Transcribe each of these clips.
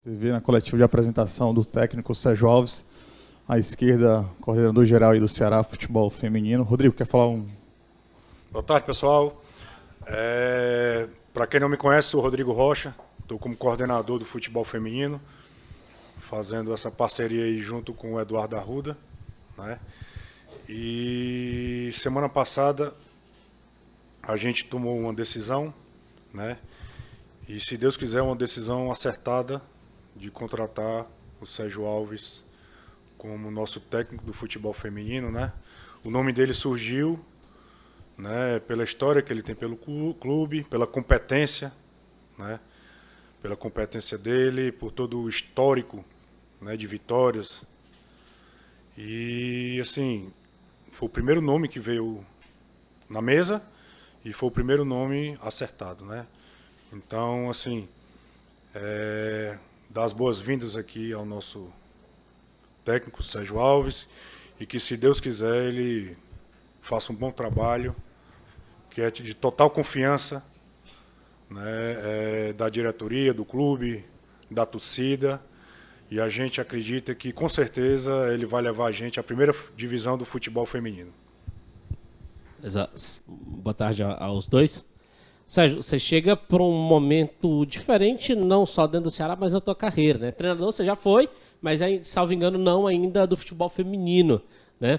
TV na coletiva de apresentação do técnico Sérgio Alves, à esquerda, coordenador geral aí do Ceará Futebol Feminino. Rodrigo, quer falar um... Boa tarde, pessoal. Para quem não me conhece, sou o Rodrigo Rocha, estou como coordenador do futebol feminino, fazendo essa parceria aí junto com o Eduardo Arruda, né? E semana passada a gente tomou uma decisão, né? E se Deus quiser, uma decisão acertada de contratar o Sérgio Alves como nosso técnico do futebol feminino, né? O nome dele surgiu, né, pela história que ele tem pelo clube, pela competência, né? Pela competência dele, por todo o histórico, né, de vitórias. E assim, foi o primeiro nome que veio na mesa e foi o primeiro nome acertado, né? Então, assim, dar as boas-vindas aqui ao nosso técnico Sérgio Alves e que, se Deus quiser, ele faça um bom trabalho, que é de total confiança, né, da diretoria, do clube, da torcida, e a gente acredita que, com certeza, ele vai levar a gente à primeira divisão do futebol feminino. Boa tarde aos dois. Sérgio, você chega para um momento diferente, não só dentro do Ceará, mas na tua carreira, né? Treinador você já foi, mas, salvo engano, não ainda do futebol feminino, né?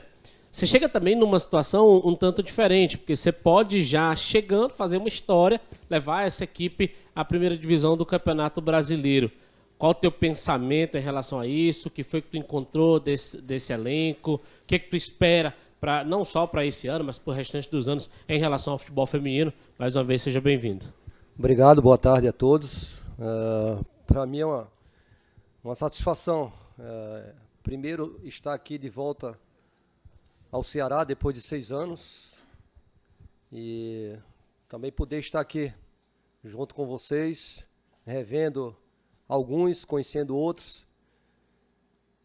Você chega também numa situação um tanto diferente, porque você pode já, chegando, fazer uma história, levar essa equipe à primeira divisão do Campeonato Brasileiro. Qual o teu pensamento em relação a isso? O que foi que tu encontrou desse elenco? O que tu espera, não só para esse ano, mas para o restante dos anos, em relação ao futebol feminino? Mais uma vez, seja bem-vindo. Obrigado, boa tarde a todos. Para mim é uma satisfação. Primeiro, estar aqui de volta ao Ceará depois de 6 anos e também poder estar aqui junto com vocês, revendo alguns, conhecendo outros.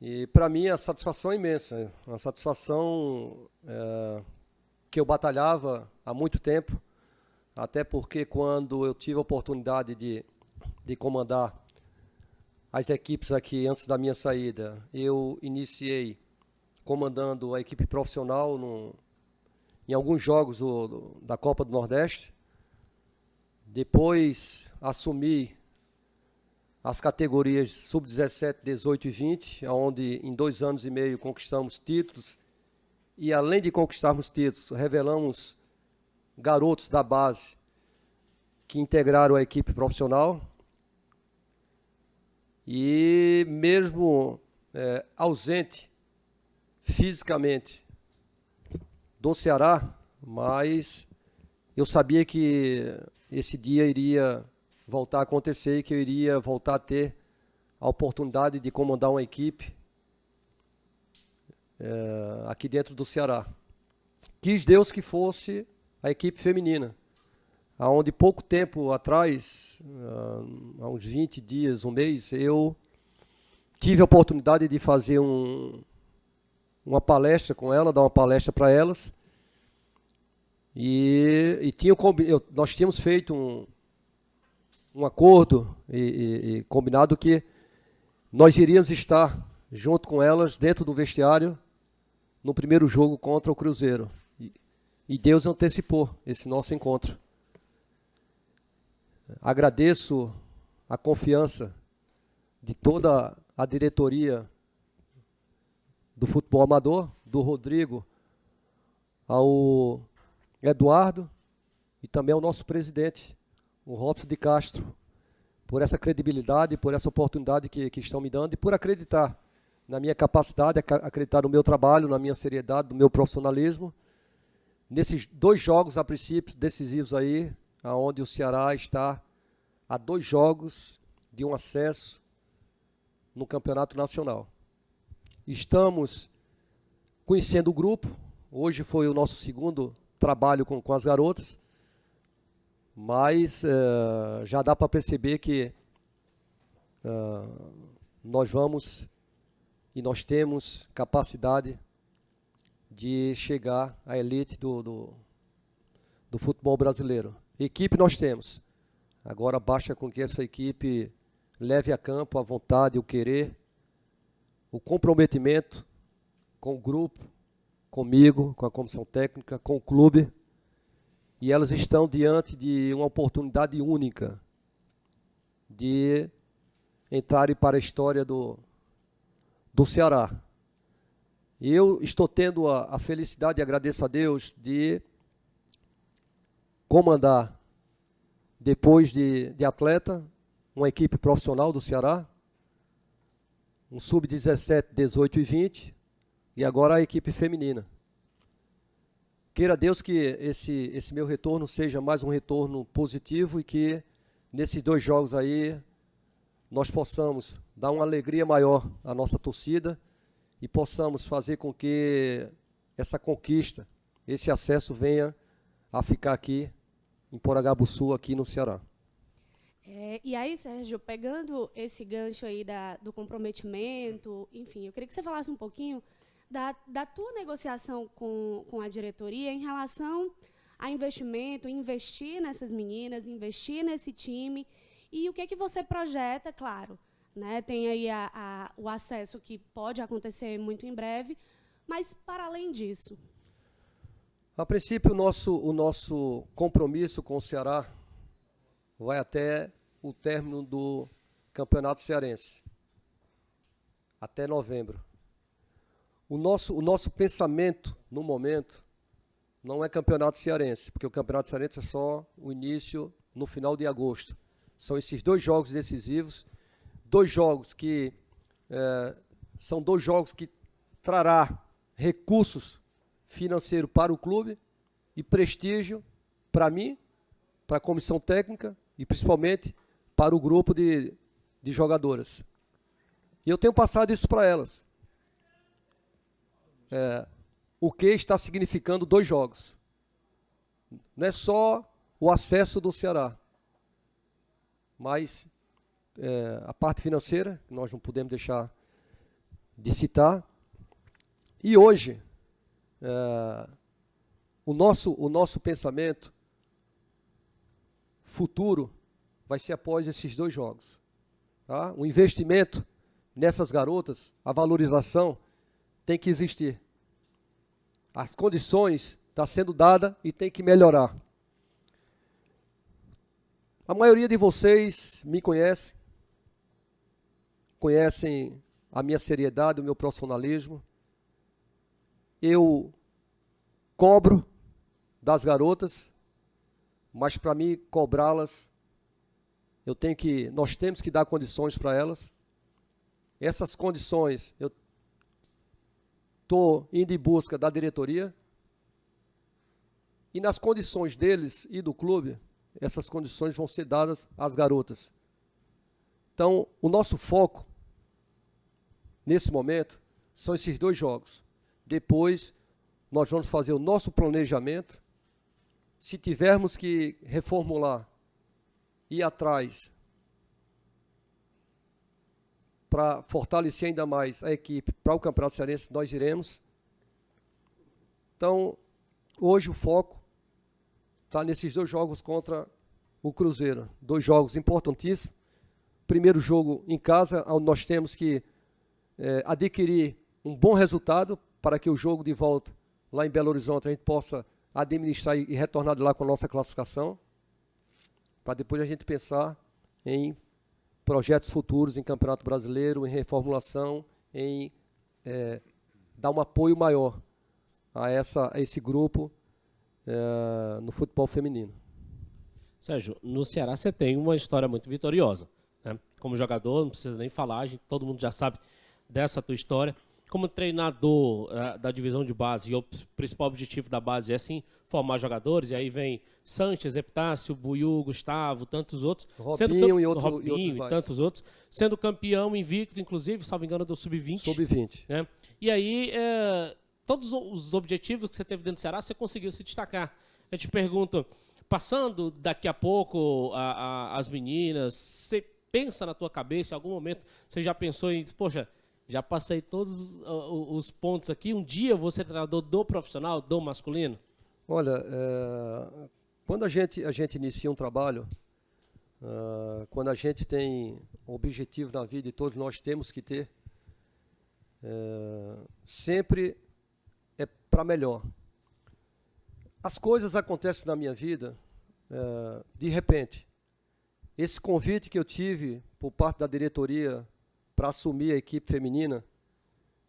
E para mim a satisfação é imensa, uma satisfação que eu batalhava há muito tempo, até porque quando eu tive a oportunidade de comandar as equipes aqui antes da minha saída, eu iniciei comandando a equipe profissional em alguns jogos da Copa do Nordeste. Depois assumi as categorias sub-17, 18 e 20, onde em 2 anos e meio conquistamos títulos. E além de conquistarmos títulos, revelamos garotos da base que integraram a equipe profissional. E mesmo ausente fisicamente do Ceará, mas eu sabia que esse dia iria voltar a acontecer e que eu iria voltar a ter a oportunidade de comandar uma equipe aqui dentro do Ceará. Quis Deus que fosse a equipe feminina, onde pouco tempo atrás, há uns 20 dias, um mês, eu tive a oportunidade de fazer uma palestra com ela, dar uma palestra para elas, e nós tínhamos feito um acordo e combinado que nós iríamos estar junto com elas dentro do vestiário no primeiro jogo contra o Cruzeiro. E Deus antecipou esse nosso encontro. Agradeço a confiança de toda a diretoria do futebol amador, do Rodrigo ao Eduardo e também ao nosso presidente, o Robson de Castro, por essa credibilidade, por essa oportunidade que estão me dando e por acreditar na minha capacidade, acreditar no meu trabalho, na minha seriedade, no meu profissionalismo. Nesses 2 jogos, a princípio, decisivos aí, onde o Ceará está a 2 jogos de um acesso no Campeonato Nacional. Estamos conhecendo o grupo. Hoje foi o nosso segundo trabalho com as garotas, mas já dá para perceber que nós vamos e nós temos capacidade de chegar à elite do futebol brasileiro. Equipe nós temos. Agora basta com que essa equipe leve a campo a vontade, o querer, o comprometimento com o grupo, comigo, com a comissão técnica, com o clube, e elas estão diante de uma oportunidade única de entrarem para a história do Ceará. E eu estou tendo a felicidade, e agradeço a Deus, de comandar, depois de atleta, uma equipe profissional do Ceará, um sub-17, 18 e 20, e agora a equipe feminina. Queira Deus que esse meu retorno seja mais um retorno positivo e que nesses 2 jogos aí nós possamos dar uma alegria maior à nossa torcida e possamos fazer com que essa conquista, esse acesso venha a ficar aqui em Porangabuçu, aqui no Ceará. E aí, Sérgio, pegando esse gancho aí do comprometimento, enfim, eu queria que você falasse um pouquinho da tua negociação com a diretoria em relação a investimento, investir nessas meninas, investir nesse time, e o que você projeta, claro, né? Tem aí o acesso que pode acontecer muito em breve, mas para além disso. A princípio, o nosso compromisso com o Ceará vai até o término do Campeonato Cearense, até novembro. O nosso pensamento, no momento, não é Campeonato Cearense, porque o Campeonato Cearense é só o início no final de agosto. São esses 2 jogos decisivos, 2 jogos que são 2 jogos que trará recursos financeiros para o clube e prestígio para mim, para a comissão técnica e principalmente para o grupo de jogadoras. E eu tenho passado isso para elas. O que está significando 2 jogos. Não é só o acesso do Ceará, mas a parte financeira, que nós não podemos deixar de citar. E hoje, o nosso pensamento futuro vai ser após esses 2 jogos. Tá? O investimento nessas garotas, a valorização, tem que existir. As condições estão sendo dadas e tem que melhorar. A maioria de vocês me conhecem a minha seriedade, o meu profissionalismo. Eu cobro das garotas, mas para mim cobrá-las, nós temos que dar condições para elas. Essas condições eu estou indo em busca da diretoria e nas condições deles e do clube, essas condições vão ser dadas às garotas. Então, o nosso foco, nesse momento, são esses 2 jogos. Depois, nós vamos fazer o nosso planejamento. Se tivermos que reformular, ir atrás, para fortalecer ainda mais a equipe para o Campeonato Cearense, nós iremos. Então, hoje o foco está nesses 2 jogos contra o Cruzeiro. 2 jogos importantíssimos. Primeiro jogo em casa, onde nós temos que adquirir um bom resultado para que o jogo de volta lá em Belo Horizonte a gente possa administrar e retornar de lá com a nossa classificação, para depois a gente pensar em projetos futuros em Campeonato Brasileiro, em reformulação, em dar um apoio maior a esse grupo no futebol feminino. Sérgio, no Ceará você tem uma história muito vitoriosa, né? Como jogador, não precisa nem falar, todo mundo já sabe dessa tua história. Como treinador da divisão de base, e o principal objetivo da base é sim formar jogadores, e aí vem Sanches, Epitácio, Buiú, Gustavo, tantos outros. Robinho e tantos outros. Sendo campeão invicto, inclusive, salvo engano, do Sub-20. Sub-20. Né? E aí, todos os objetivos que você teve dentro do Ceará, você conseguiu se destacar. Eu te pergunto, passando daqui a pouco as meninas, você pensa na tua cabeça, em algum momento, você já pensou em, poxa, já passei todos os pontos aqui, um dia eu vou ser treinador do profissional, do masculino? Olha, quando a gente inicia um trabalho, Quando a gente tem objetivo na vida, e todos nós temos que ter, sempre é para melhor. As coisas acontecem na minha vida de repente. Esse convite que eu tive por parte da diretoria para assumir a equipe feminina,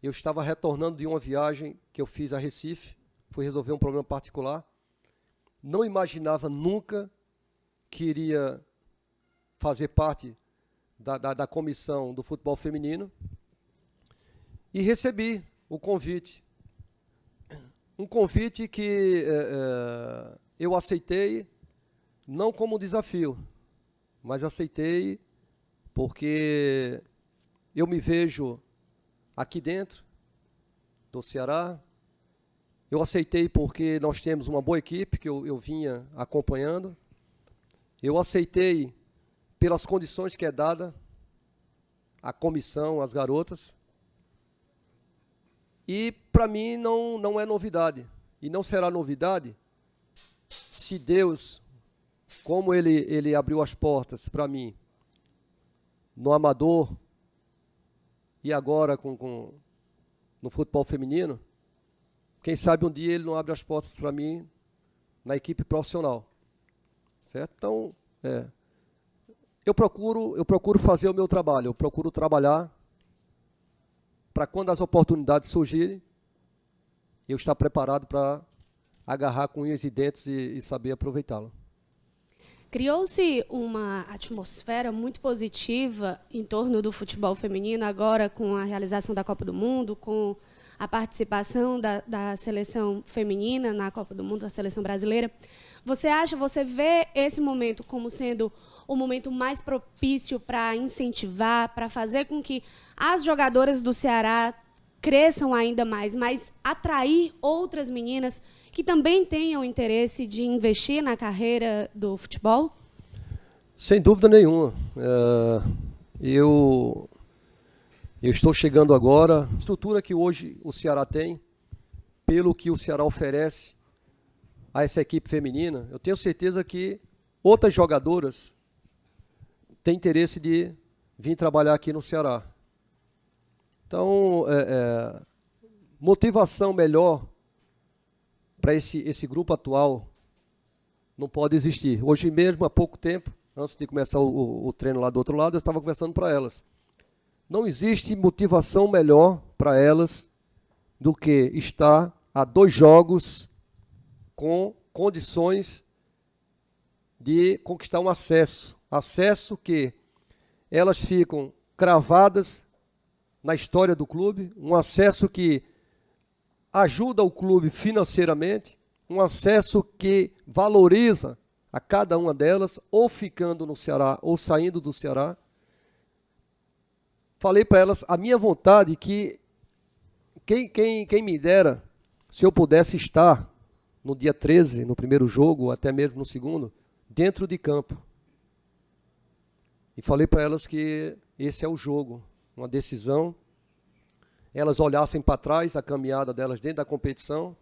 eu estava retornando de uma viagem que eu fiz a Recife, fui resolver um problema particular. Não imaginava nunca que iria fazer parte da comissão do futebol feminino, e recebi o convite. Um convite que eu aceitei, não como desafio, mas aceitei porque eu me vejo aqui dentro do Ceará. Eu aceitei porque nós temos uma boa equipe que eu vinha acompanhando. Eu aceitei pelas condições que é dada a comissão, as garotas. E para mim não é novidade. E não será novidade se Deus, como ele abriu as portas para mim no amador e agora no futebol feminino, quem sabe um dia ele não abre as portas para mim na equipe profissional. Certo? Então, eu procuro fazer o meu trabalho, eu procuro trabalhar para quando as oportunidades surgirem, eu estar preparado para agarrar com unhas e dentes e saber aproveitá-la. Criou-se uma atmosfera muito positiva em torno do futebol feminino, agora com a realização da Copa do Mundo, com a participação da seleção feminina na Copa do Mundo, a seleção brasileira. Você vê esse momento como sendo o momento mais propício para incentivar, para fazer com que as jogadoras do Ceará cresçam ainda mais, mas atrair outras meninas que também tenham interesse de investir na carreira do futebol? Sem dúvida nenhuma. Eu estou chegando agora, a estrutura que hoje o Ceará tem, pelo que o Ceará oferece a essa equipe feminina, eu tenho certeza que outras jogadoras têm interesse de vir trabalhar aqui no Ceará. Então, motivação melhor para esse grupo atual não pode existir. Hoje mesmo, há pouco tempo, antes de começar o treino lá do outro lado, eu estava conversando para elas. Não existe motivação melhor para elas do que estar a 2 jogos com condições de conquistar um acesso. Acesso que elas ficam cravadas na história do clube, um acesso que ajuda o clube financeiramente, um acesso que valoriza a cada uma delas, ou ficando no Ceará, ou saindo do Ceará. Falei para elas a minha vontade que quem me dera, se eu pudesse estar no dia 13, no primeiro jogo, ou até mesmo no segundo, dentro de campo. E falei para elas que esse é o jogo, uma decisão. Elas olhassem para trás, a caminhada delas dentro da competição,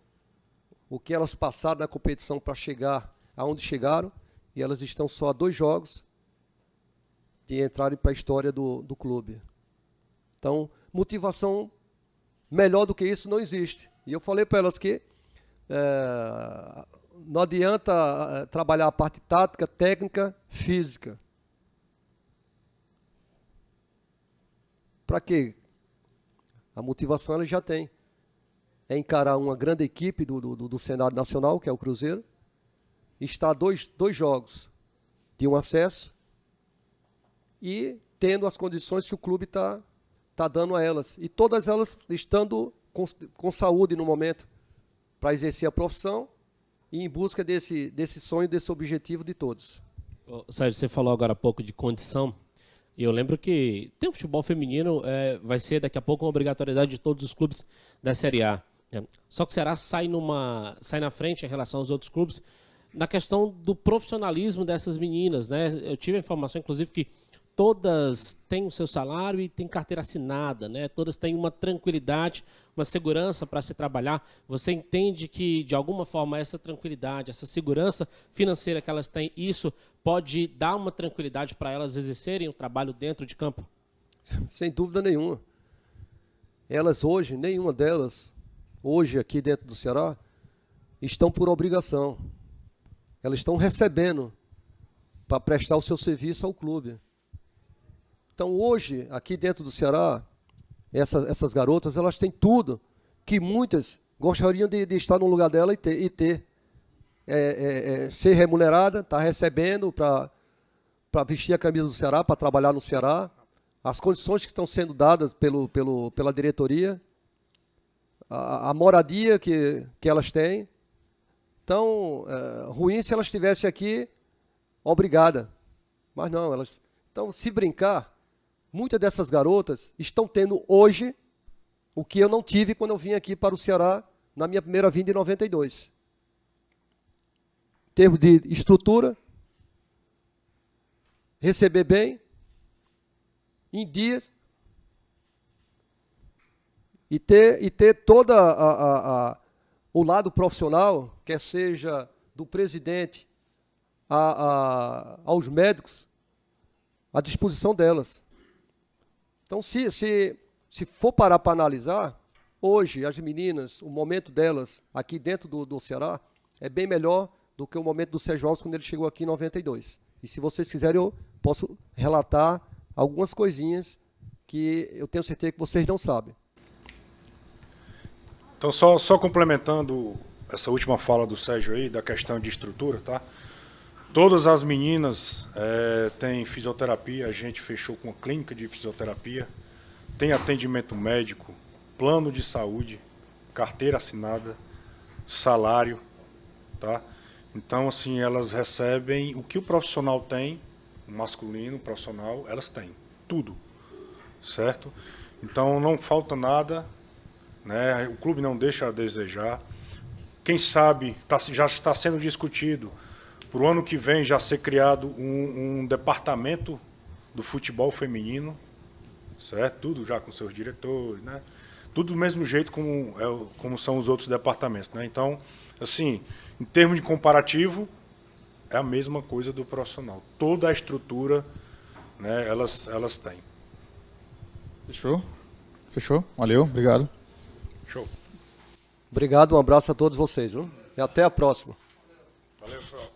o que elas passaram na competição para chegar aonde chegaram, e elas estão só a 2 jogos de entrarem para a história do clube. Então, motivação melhor do que isso não existe. E eu falei para elas que não adianta trabalhar a parte tática, técnica, física. Para quê? A motivação ela já tem. É encarar uma grande equipe do cenário nacional, que é o Cruzeiro, estar a 2 jogos de um acesso e tendo as condições que o clube está dando a elas. E todas elas estando com saúde no momento para exercer a profissão e em busca desse sonho, desse objetivo de todos. Sérgio, você falou agora há pouco de condição. E eu lembro que tem o futebol feminino, vai ser daqui a pouco uma obrigatoriedade de todos os clubes da Série A. Só que o Ceará sai na frente em relação aos outros clubes na questão do profissionalismo dessas meninas, né? Eu tive a informação, inclusive, que todas têm o seu salário e têm carteira assinada, né? Todas têm uma tranquilidade, uma segurança para se trabalhar. Você entende que, de alguma forma, essa tranquilidade, essa segurança financeira que elas têm, isso pode dar uma tranquilidade para elas exercerem o trabalho dentro de campo? Sem dúvida nenhuma. Elas hoje, nenhuma delas, hoje aqui dentro do Ceará, estão por obrigação. Elas estão recebendo para prestar o seu serviço ao clube. Então hoje, aqui dentro do Ceará, essas garotas, elas têm tudo que muitas gostariam de estar no lugar dela e ter. Ser remunerada, estar recebendo para vestir a camisa do Ceará, para trabalhar no Ceará. As condições que estão sendo dadas pela diretoria, a moradia que elas têm. Então, ruim se elas estivessem aqui obrigada. Mas não, elas... Então, se brincar, muitas dessas garotas estão tendo hoje o que eu não tive quando eu vim aqui para o Ceará na minha primeira vinda em 92. Em termos de estrutura, receber bem, em dias, e ter toda o lado profissional, quer seja do presidente aos médicos, à disposição delas. Então, se for parar para analisar, hoje as meninas, o momento delas aqui dentro do Ceará é bem melhor do que o momento do Sérgio Alves quando ele chegou aqui em 92. E se vocês quiserem, eu posso relatar algumas coisinhas que eu tenho certeza que vocês não sabem. Então, só complementando essa última fala do Sérgio aí, da questão de estrutura, tá? Todas as meninas têm fisioterapia, a gente fechou com uma clínica de fisioterapia, tem atendimento médico, plano de saúde, carteira assinada, salário, tá? Então, assim, elas recebem o que o profissional tem, o masculino, o profissional, elas têm, tudo, certo? Então, não falta nada, né? O clube não deixa a desejar. Quem sabe, já está sendo discutido, para o ano que vem já ser criado um departamento do futebol feminino, certo? Tudo já com seus diretores, né? Tudo do mesmo jeito como são os outros departamentos, né? Então, assim, em termos de comparativo, é a mesma coisa do profissional. Toda a estrutura, né, elas têm. Fechou? Fechou? Valeu, obrigado. Show. Obrigado, um abraço a todos vocês, viu? E até a próxima. Valeu, pessoal.